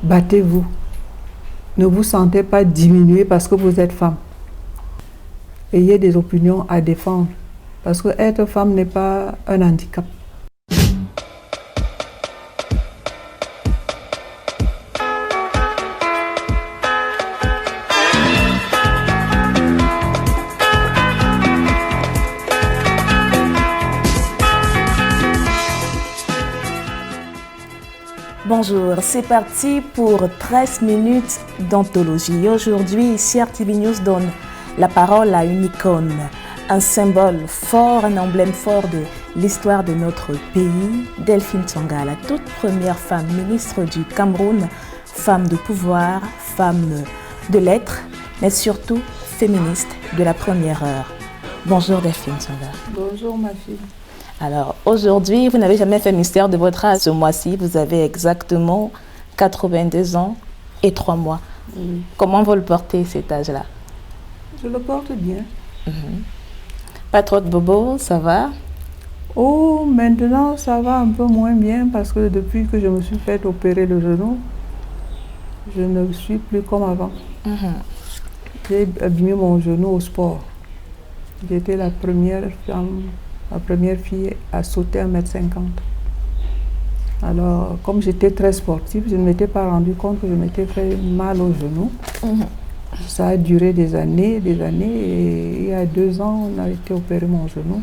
battez-vous. Ne vous sentez pas diminué parce que vous êtes femme. Ayez des opinions à défendre. Parce que être femme n'est pas un handicap. Bonjour, c'est parti pour 13 minutes d'anthologie. Aujourd'hui, CRTV News donne la parole à une icône, un symbole fort, un emblème fort de l'histoire de notre pays, Delphine Tsonga, la toute première femme ministre du Cameroun, femme de pouvoir, femme de lettres, mais surtout féministe de la première heure. Bonjour Delphine Tsonga. Bonjour ma fille. Alors aujourd'hui, vous n'avez jamais fait mystère de votre âge. Ce mois-ci, vous avez exactement 82 ans et 3 mois. Comment vous le portez cet âge-là? Je le porte bien. Pas trop de bobo, ça va? Oh, maintenant ça va un peu moins bien parce que depuis que je me suis fait opérer le genou, je ne suis plus comme avant. J'ai abîmé mon genou au sport. J'étais la première femme. La première fille a sauté 1,50 m. Alors, comme j'étais très sportive, je ne m'étais pas rendu compte que je m'étais fait mal au genou. Ça a duré des années, et il y a 2 ans, on a été opéré mon genou.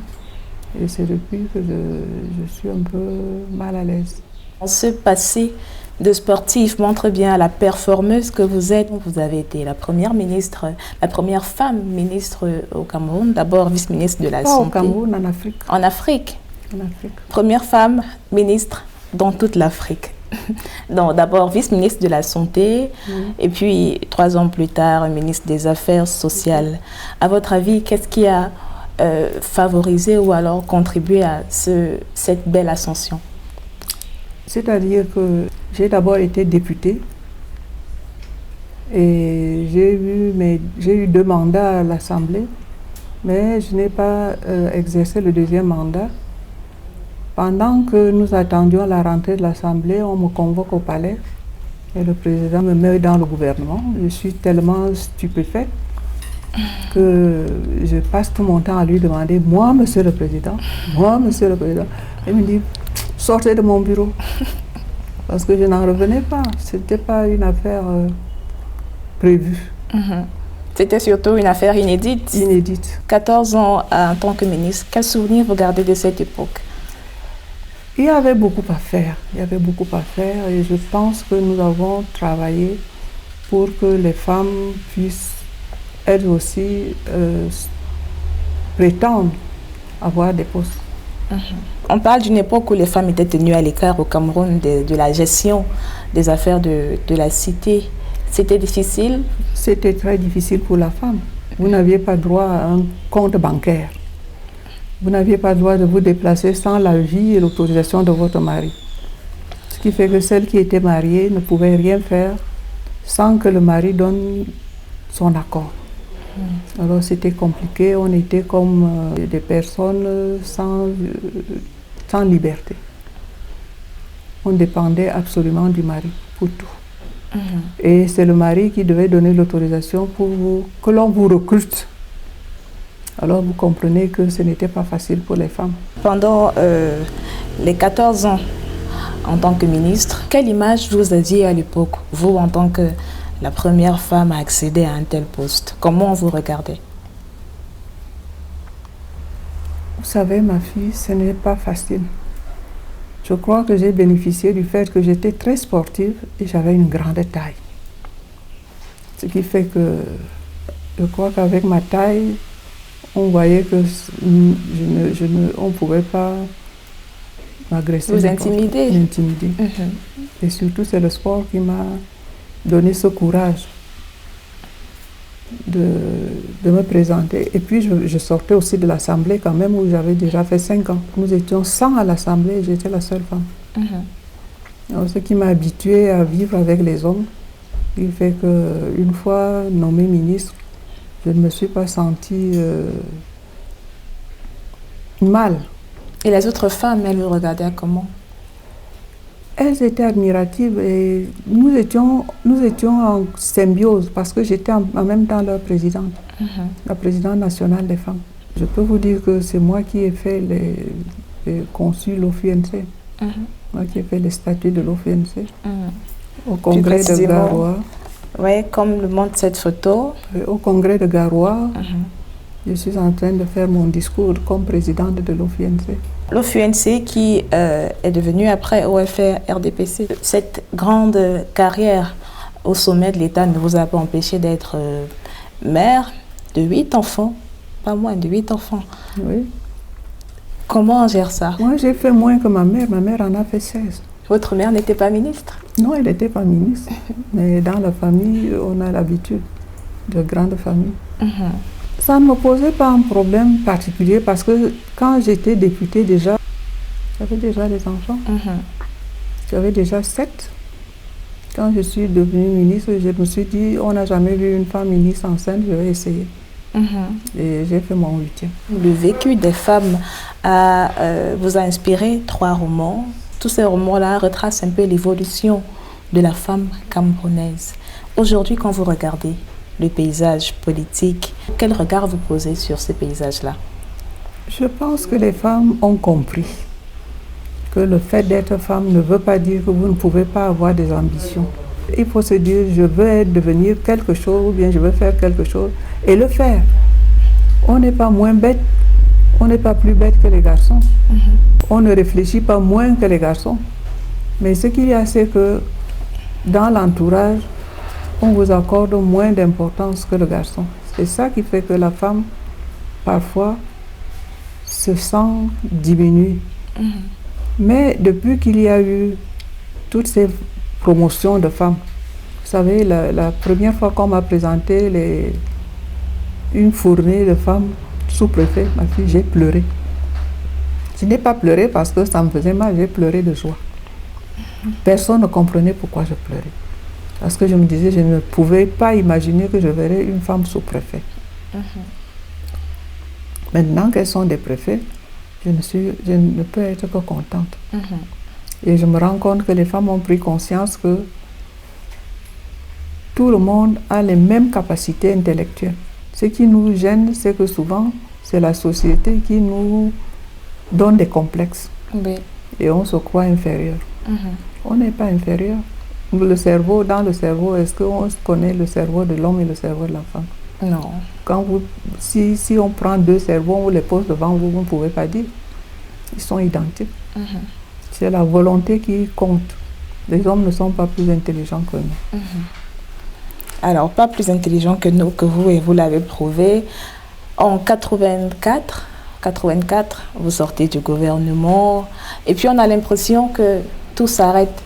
Et c'est depuis que je suis un peu mal à l'aise. Ce passé de sportif montre bien la performeuse que vous êtes. Vous avez été la première ministre, la première femme ministre au Cameroun, d'abord vice-ministre de la Santé. Pas au Cameroun, en Afrique. En Afrique. En Afrique. Première femme ministre dans toute l'Afrique. Donc d'abord vice-ministre de la Santé, et puis 3 ans plus tard, ministre des Affaires sociales. À votre avis, qu'est-ce qui a favorisé ou alors contribué à cette belle ascension? C'est-à-dire que j'ai d'abord été députée et j'ai eu 2 mandats à l'Assemblée, mais je n'ai pas exercé le 2e mandat. Pendant que nous attendions la rentrée de l'Assemblée, on me convoque au palais et le président me met dans le gouvernement. Je suis tellement stupéfaite que je passe tout mon temps à lui demander « Moi, monsieur le président, moi, monsieur le président ». Il me dit « Sortez de mon bureau ». Parce que je n'en revenais pas. Ce n'était pas une affaire prévue. C'était surtout une affaire inédite. Inédite. 14 ans en tant que ministre, quel souvenir vous gardez de cette époque? Il y avait beaucoup à faire. Il y avait beaucoup à faire et je pense que nous avons travaillé pour que les femmes puissent elles aussi prétendre avoir des postes. On parle d'une époque où les femmes étaient tenues à l'écart au Cameroun de la gestion des affaires de la cité. C'était difficile? C'était très difficile pour la femme. Vous n'aviez pas droit à un compte bancaire. Vous n'aviez pas droit de vous déplacer sans l'avis et l'autorisation de votre mari. Ce qui fait que celle qui était mariée ne pouvait rien faire sans que le mari donne son accord. Alors c'était compliqué, on était comme des personnes sans liberté. On dépendait absolument du mari pour tout. Et c'est le mari qui devait donner l'autorisation pour que l'on vous recrute. Alors vous comprenez que ce n'était pas facile pour les femmes. Pendant les 14 ans en tant que ministre, quelle image vous aviez à l'époque, vous en tant que la première femme à accéder à un tel poste? Comment vous regardez? Vous savez, ma fille, ce n'est pas facile. Je crois que j'ai bénéficié du fait que j'étais très sportive et j'avais une grande taille. Ce qui fait que je crois qu'avec ma taille, on voyait que on ne pouvait pas m'agresser. Vous intimider. M'intimider. Et surtout, c'est le sport qui m'a donné ce courage de me présenter. Et puis, je sortais aussi de l'Assemblée quand même, où j'avais déjà fait 5 ans. Nous étions 100 à l'Assemblée et j'étais la seule femme. Alors, ce qui m'a habituée à vivre avec les hommes, il fait qu'une fois nommée ministre, je ne me suis pas sentie mal. Et les autres femmes, elles vous regardaient comment? Elles étaient admiratives et nous étions en symbiose parce que j'étais en même temps leur présidente, la présidente nationale des femmes. Je peux vous dire que c'est moi qui ai fait conçu l'OFUNC, moi qui ai fait les statuts de l'OFUNC au congrès de Garoua. Oui, comme le montre cette photo. Au congrès de Garoua, je suis en train de faire mon discours comme présidente de l'OFUNC. L'OFUNC qui est devenu après OFR-RDPC. Cette grande carrière au sommet de l'État ne vous a pas empêché d'être mère de 8 enfants, pas moins de 8 enfants. Oui. Comment on gère ça? Moi, j'ai fait moins que ma mère en a fait 16. Votre mère n'était pas ministre? Non, elle n'était pas ministre. Mais dans la famille, on a l'habitude de grandes familles. Ça ne me posait pas un problème particulier parce que quand j'étais députée déjà, j'avais déjà des enfants. J'avais déjà 7. Quand je suis devenue ministre, je me suis dit, on n'a jamais vu une femme ministre enceinte, je vais essayer. Et j'ai fait mon 8e. Le vécu des femmes vous a inspiré 3 romans. Tous ces romans-là retracent un peu l'évolution de la femme camerounaise. Aujourd'hui, quand vous regardez le paysage politique, quel regard vous posez sur ces paysages-là? Je pense que les femmes ont compris que le fait d'être femme ne veut pas dire que vous ne pouvez pas avoir des ambitions. Il faut se dire, je veux devenir quelque chose ou bien je veux faire quelque chose et le faire. On n'est pas moins bête, on n'est pas plus bête que les garçons. On ne réfléchit pas moins que les garçons. Mais ce qu'il y a, c'est que dans l'entourage, on vous accorde moins d'importance que le garçon. C'est ça qui fait que la femme, parfois, se sent diminuée. Mais depuis qu'il y a eu toutes ces promotions de femmes, vous savez, la première fois qu'on m'a présenté une fournée de femmes sous-préfet, ma fille, j'ai pleuré. Je n'ai pas pleuré parce que ça me faisait mal, j'ai pleuré de joie. Personne ne comprenait pourquoi je pleurais. Parce que je me disais, je ne pouvais pas imaginer que je verrais une femme sous-préfet. Maintenant qu'elles sont des préfets, je ne peux être que contente. Et je me rends compte que les femmes ont pris conscience que tout le monde a les mêmes capacités intellectuelles. Ce qui nous gêne, c'est que souvent, c'est la société qui nous donne des complexes. Et on se croit inférieur. On n'est pas inférieur. Le cerveau, dans le cerveau, est-ce qu'on connaît le cerveau de l'homme et le cerveau de la femme? Non. Si on prend 2 cerveaux, on les pose devant vous, vous ne pouvez pas dire. Ils sont identiques. C'est la volonté qui compte. Les hommes ne sont pas plus intelligents que nous. Alors, pas plus intelligents que nous, que vous, et vous l'avez prouvé. En 84, vous sortez du gouvernement, et puis on a l'impression que tout s'arrête.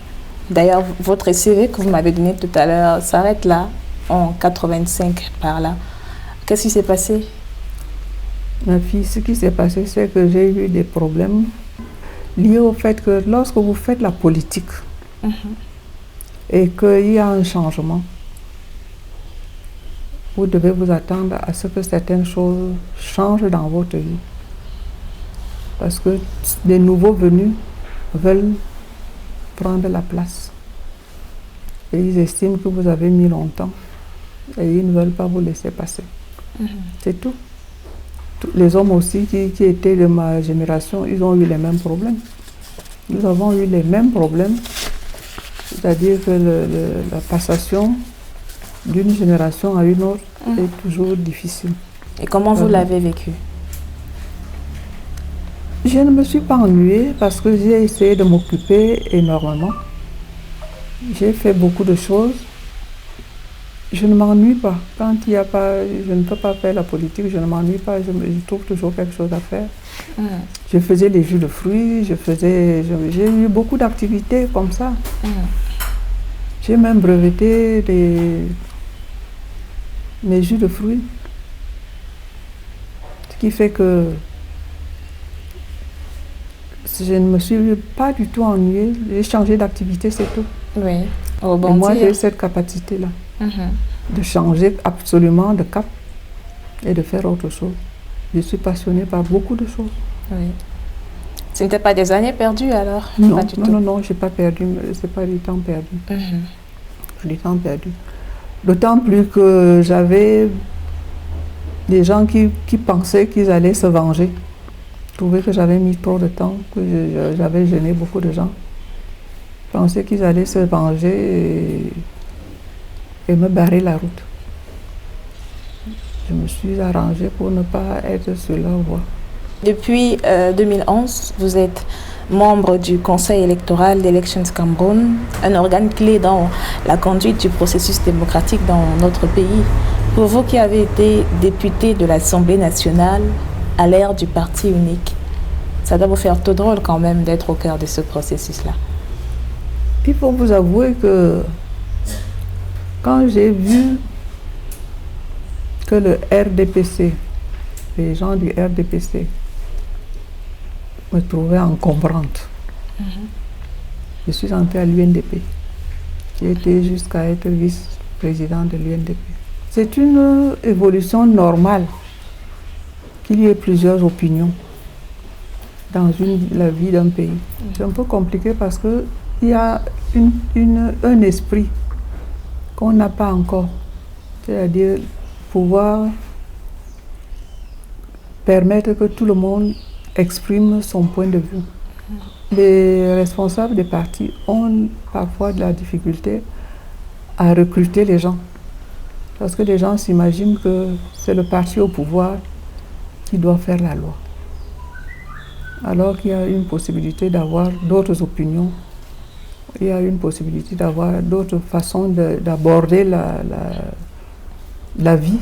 D'ailleurs, votre CV que vous m'avez donné tout à l'heure s'arrête là, en 85, par là. Qu'est-ce qui s'est passé? Ma fille, ce qui s'est passé, c'est que j'ai eu des problèmes liés au fait que lorsque vous faites la politique et qu'il y a un changement, vous devez vous attendre à ce que certaines choses changent dans votre vie. Parce que les nouveaux venus veulent prendre la place. Et ils estiment que vous avez mis longtemps. Et ils ne veulent pas vous laisser passer. C'est tout. Les hommes aussi qui étaient de ma génération, ils ont eu les mêmes problèmes. Nous avons eu les mêmes problèmes. C'est-à-dire que la passation d'une génération à une autre est toujours difficile. Et comment vous l'avez vécu? Je ne me suis pas ennuyée parce que j'ai essayé de m'occuper énormément. J'ai fait beaucoup de choses. Je ne m'ennuie pas. Quand il y a pas, je ne peux pas faire la politique, je ne m'ennuie pas. Je trouve toujours quelque chose à faire. Je faisais les jus de fruits, j'ai eu beaucoup d'activités comme ça. J'ai même breveté mes jus de fruits. Ce qui fait que je ne me suis pas du tout ennuyée. J'ai changé d'activité, c'est tout. Oui. Et moi, j'ai cette capacité-là de changer absolument de cap et de faire autre chose. Je suis passionnée par beaucoup de choses. Oui. Ce n'était pas des années perdues alors? Non, pas du non, tout. non, non, je n'ai pas perdu, c'est pas du temps perdu. Du temps perdu. D'autant plus que j'avais des gens qui pensaient qu'ils allaient se venger. Je trouvais que j'avais mis trop de temps, que j'avais gêné beaucoup de gens. Je pensais qu'ils allaient se venger et me barrer la route. Je me suis arrangée pour ne pas être sur leur voie. Depuis 2011, vous êtes membre du Conseil électoral d'Elections Cameroun, un organe clé dans la conduite du processus démocratique dans notre pays. Pour vous qui avez été député de l'Assemblée nationale à l'ère du parti unique, ça doit vous faire tout drôle quand même d'être au cœur de ce processus-là. Il faut vous avouer que quand j'ai vu que le RDPC, les gens du RDPC, me trouvaient encombrante, je suis entrée à l'UNDP. J'ai été jusqu'à être vice-président de l'UNDP. C'est une évolution normale qu'il y ait plusieurs opinions dans la vie d'un pays. C'est un peu compliqué parce qu'il y a un esprit qu'on n'a pas encore, c'est-à-dire pouvoir permettre que tout le monde exprime son point de vue. Les responsables des partis ont parfois de la difficulté à recruter les gens, parce que les gens s'imaginent que c'est le parti au pouvoir qui doit faire la loi, alors qu'il y a une possibilité d'avoir d'autres opinions, il y a une possibilité d'avoir d'autres façons d'aborder la vie.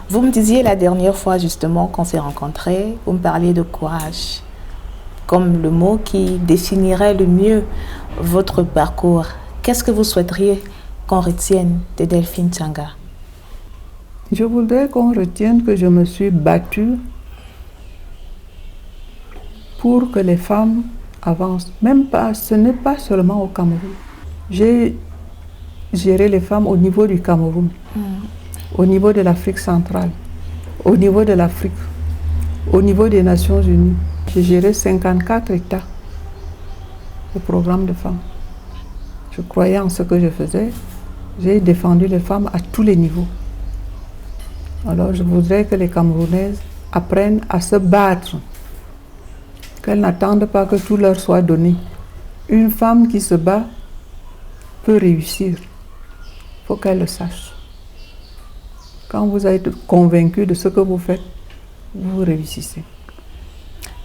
Vous me disiez la dernière fois justement qu'on s'est rencontrés, vous me parliez de courage, comme le mot qui définirait le mieux votre parcours. Qu'est-ce que vous souhaiteriez qu'on retienne de Delphine Tsanga? Je voudrais qu'on retienne que je me suis battue pour que les femmes avancent. Même pas, ce n'est pas seulement au Cameroun. J'ai géré les femmes au niveau du Cameroun, au niveau de l'Afrique centrale, au niveau de l'Afrique, au niveau des Nations Unies. J'ai géré 54 États de programmes de femmes. Je croyais en ce que je faisais. J'ai défendu les femmes à tous les niveaux. Alors je voudrais que les Camerounaises apprennent à se battre, qu'elles n'attendent pas que tout leur soit donné. Une femme qui se bat peut réussir. Il faut qu'elle le sache. Quand vous êtes convaincu de ce que vous faites, vous réussissez.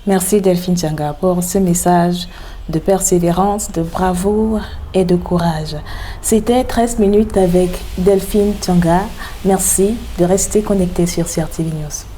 Merci Delphine Tsanga pour ce message de persévérance, de bravoure et de courage. C'était 13 minutes avec Delphine Tsanga. Merci de rester connecté sur CRTV News.